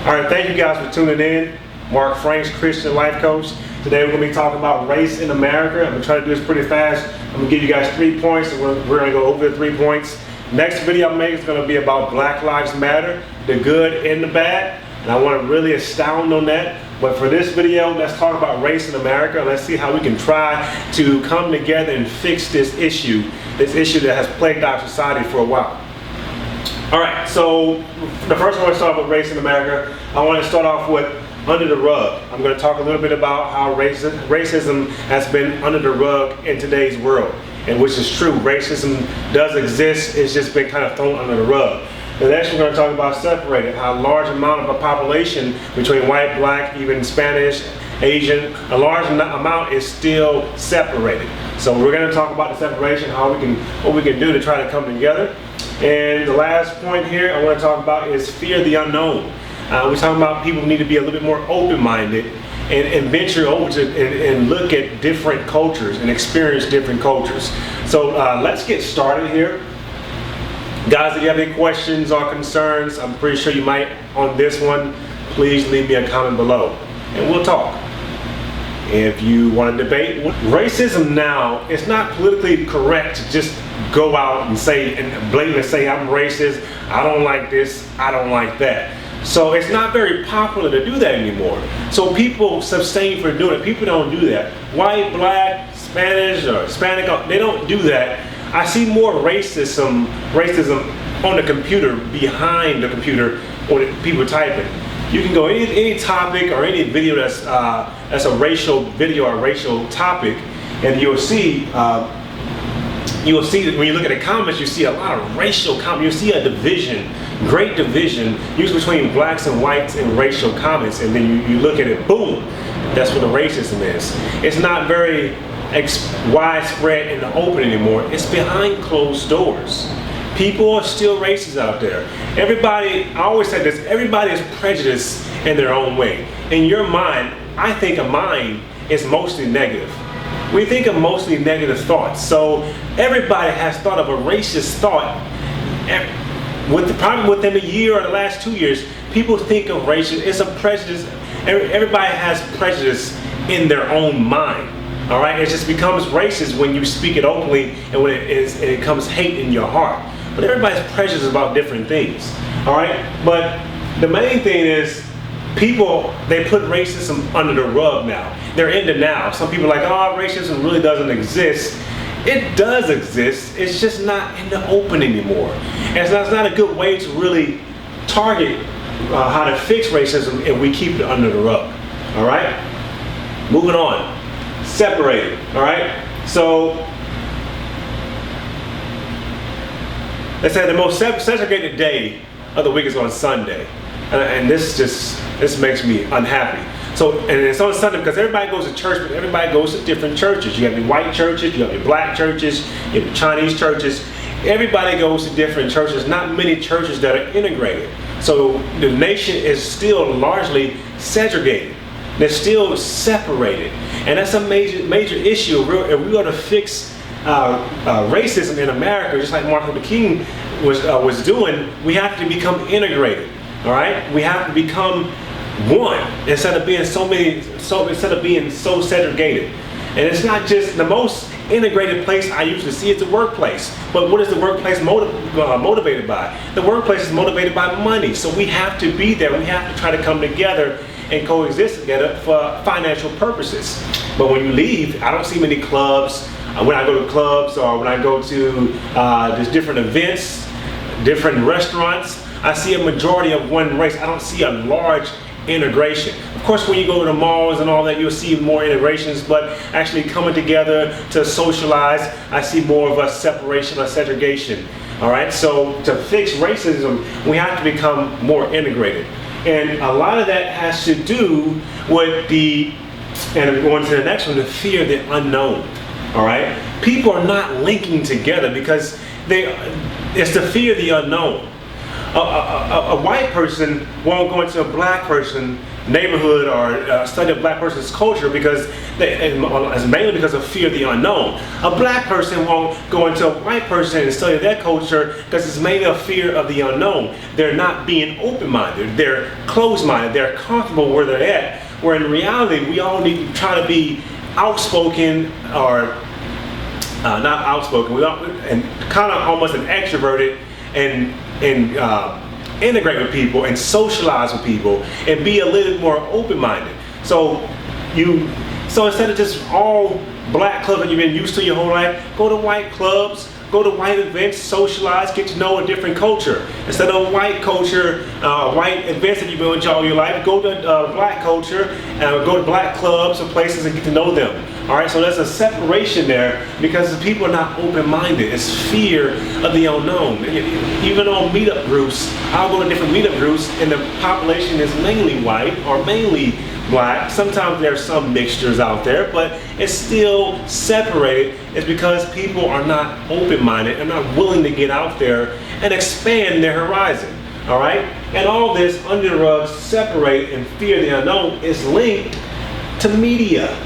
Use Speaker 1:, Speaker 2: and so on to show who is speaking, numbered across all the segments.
Speaker 1: All right, thank you guys for tuning in. Mark Franks, Christian life coach. Today we're going to be talking about race in America. I'm going to try to do this pretty fast. I'm going to give you guys 3 points, and we're going to go over the 3 points. Next video I make is going to be about Black Lives Matter, the good and the bad. And I want to really expound on that. But for this video, let's talk about race in America. Let's see how we can try to come together and fix this issue that has plagued our society for a while. All right, so the first one I want to start with race in America. I want to start off with under the rug. I'm going to talk a little bit about how racism has been under the rug in today's world, and which is true. Racism does exist. It's just been kind of thrown under the rug. The next we're going to talk about separated, how a large amount of a population between white, black, even Spanish, Asian, a large amount is still separated. So we're going to talk about the separation, what we can do to try to come together. And the last point here I want to talk about is fear the unknown. We're talking about people who need to be a little bit more open-minded and venture over to and look at different cultures and experience different cultures. So let's get started here. Guys, if you have any questions or concerns, I'm pretty sure you might on this one, please leave me a comment below and we'll talk. If you want to debate racism now, it's not politically correct to just go out and say and blatantly say I'm racist, I don't like this, I don't like that. So it's not very popular to do that anymore. So people abstain from doing it. People don't do that. White, black, Spanish, or Hispanic, they don't do that. I see more racism on the computer, behind the computer, or people typing. You can go any topic or any video that's a racial video or racial topic, and you'll see that when you look at the comments, you see a lot of racial comments. You see a division, great division, usually between blacks and whites in racial comments, and then you look at it, boom, that's what the racism is. It's not very widespread in the open anymore. It's behind closed doors. People are still racist out there. Everybody, I always say this, everybody is prejudiced in their own way. In your mind, I think a mind is mostly negative. We think of mostly negative thoughts. So everybody has thought of a racist thought. Probably within a year or the last 2 years, people think of racist, it's a prejudice. Everybody has prejudice in their own mind. All right, it just becomes racist when you speak it openly and when it becomes hate in your heart. But everybody's prejudiced about different things. All right, but the main thing is people, they put racism under the rug now. They're in denial. Some people are like, oh, racism really doesn't exist. It does exist. It's just not in the open anymore. And so it's not a good way to really target how to fix racism if we keep it under the rug. All right, moving on. Separated. All right, so let's say the most segregated day of the week is on Sunday, and this makes me unhappy. So, and it's on Sunday because everybody goes to church, but everybody goes to different churches. You have the white churches, you have the black churches, you have the Chinese churches. Everybody goes to different churches. Not many churches that are integrated. So the nation is still largely segregated. They're still separated, and that's a major issue. If we are to fix racism in America, just like Martin Luther King was doing, we have to become integrated. All right, we have to become one instead of being so segregated. And it's not just the most integrated place I usually see is the workplace. But what is the workplace motivated by? The workplace is motivated by money. So we have to be there. We have to try to come together and coexist together for financial purposes. But when you leave, I don't see many clubs. When I go to clubs or when I go to there's different events, different restaurants, I see a majority of one race. I don't see a large integration. Of course, when you go to the malls and all that, you'll see more integrations, but actually coming together to socialize, I see more of a separation or segregation. All right, so to fix racism, we have to become more integrated. And a lot of that has to do with and going to the next one, the fear of the unknown. All right, people are not linking together because it's the fear of the unknown. A white person won't go into a black person neighborhood or study a black person's culture because it's mainly because of fear of the unknown. A black person won't go into a white person and study their culture because it's mainly a fear of the unknown. They're not being open-minded. They're closed-minded. They're comfortable where they're at. Where in reality, we all need to try to be outspoken or not outspoken, and kind of almost an extroverted and integrate with people and socialize with people and be a little bit more open-minded. So instead of just all black clubs that you've been used to your whole life, go to white clubs, go to white events, socialize, get to know a different culture. Instead of white culture, white events that you've been with all your life, go to black culture, go to black clubs or places and get to know them. All right, so there's a separation there because the people are not open-minded. It's fear of the unknown. Even on meetup groups, I'll go to different meetup groups and the population is mainly white or mainly black. Sometimes there's some mixtures out there, but it's still separated. It's because people are not open-minded and not willing to get out there and expand their horizon. All right, and all this under the rug, separate and fear the unknown is linked to media.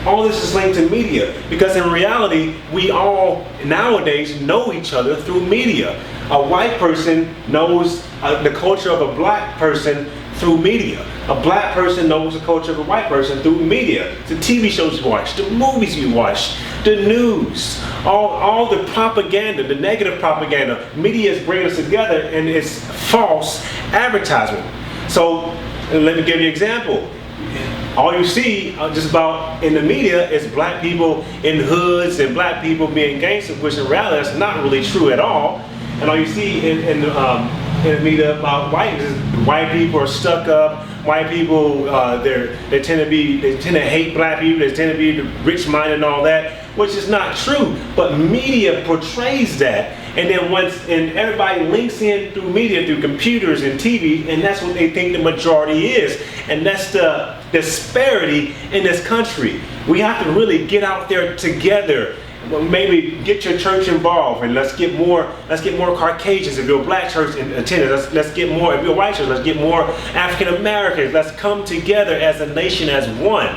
Speaker 1: All this is linked to media because in reality, we all nowadays know each other through media. A white person knows the culture of a black person through media. A black person knows the culture of a white person through media. The TV shows you watch, the movies you watch, the news, all the propaganda, the negative propaganda. Media is bringing us together and it's false advertisement. So let me give you an example. All you see just about in the media is black people in hoods and black people being gangsters, which in reality that's not really true at all. And all you see in the media about white people are stuck up. White people they tend to hate black people. They tend to be rich-minded and all that, which is not true. But media portrays that, and then everybody links in through media, through computers and TV, and that's what they think the majority is. And that's the disparity in this country. We have to really get out there together. Well, maybe get your church involved and let's get more Caucasians. If you're a black church in attendance, let's get more. If you're a white church, let's get more African Americans. Let's come together as a nation, as one.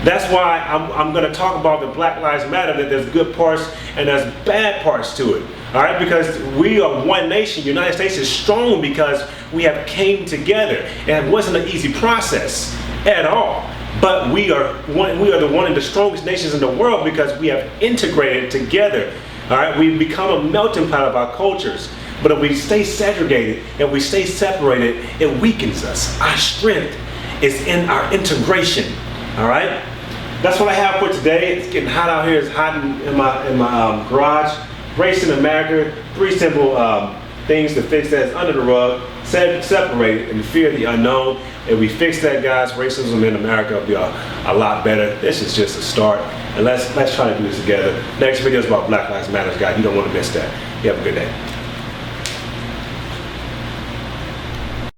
Speaker 1: That's why I'm going to talk about the Black Lives Matter, that there's good parts and there's bad parts to it. All right, because we are one nation. The United States is strong because we have came together, and it wasn't an easy process at all. But we are one of the strongest nations in the world because we have integrated together. All right, we've become a melting pot of our cultures. But if we stay segregated and we stay separated, it weakens us. Our strength is in our integration. All right, that's what I have for today. It's getting hot out here. It's hot in my garage. Race in America. 3 simple things to fix that is under the rug. Separate and fear the unknown. If we fix that, guys, racism in America will be a lot better. This is just a start, and let's try to do this together. Next video is about Black Lives Matter, guys. You don't want to miss that. You have a good day.